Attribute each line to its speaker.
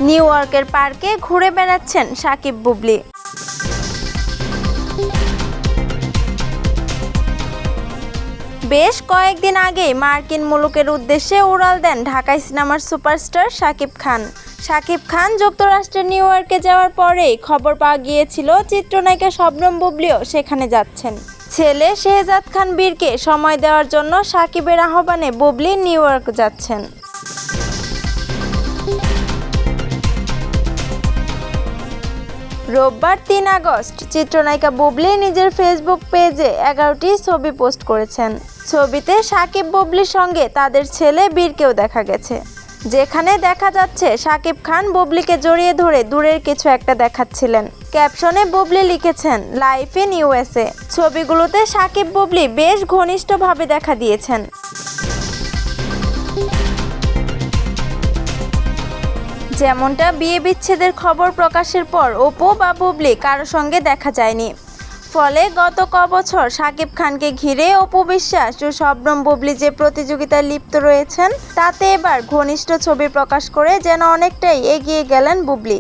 Speaker 1: New ইয়র্কের পার্কে ঘুরে বেড়াচ্ছেন সাকিব বুবলি। বেশ কয়েকদিন আগেই মার্কিন মুলুকের উদ্দেশ্যে উড়াল দেন ঢাকাই সিনেমার সুপারস্টার শাকিব খান। শাকিব খান যুক্তরাষ্ট্রের নিউ ইয়র্কে যাওয়ার পরেই খবর পাওয়া গিয়েছিল চিত্রনায়িকা শবনম বুবলিও সেখানে যাচ্ছেন। ছেলে শেহজাদ খান বীরকে সময় দেওয়ার জন্য শাকিবের আহ্বানে বুবলি নিউ ইয়র্ক যাচ্ছেন। রোববার ৩ আগস্ট চিত্রনায়িকা বুবলি নিজের ফেসবুক পেজে ১১টি ছবি পোস্ট করেছেন। ছবিতে শাকিব বুবলির সঙ্গে তাদের ছেলে বীরকেও দেখা গেছে, যেখানে দেখা যাচ্ছে শাকিব খান বুবলিকে জড়িয়ে ধরে দূরের কিছু একটা দেখাচ্ছিলেন। ক্যাপশনে বুবলি লিখেছেন লাইফ ইন ইউএসএ। ছবিগুলোতে শাকিব বুবলি বেশ ঘনিষ্ঠভাবে দেখা দিয়েছেন। যেমনটা বিয়ে বিচ্ছেদের খবর প্রকাশের পর অপু বা বুবলি কারো সঙ্গে দেখা যায়নি। ফলে গত কবছর শাকিব খানকে ঘিরে অপু বিশ্বাস ও শবনম বুবলি যে প্রতিযোগিতায় লিপ্ত রয়েছেন, তাতে এবার ঘনিষ্ঠ ছবি প্রকাশ করে যেন অনেকটাই এগিয়ে গেলেন বুবলি।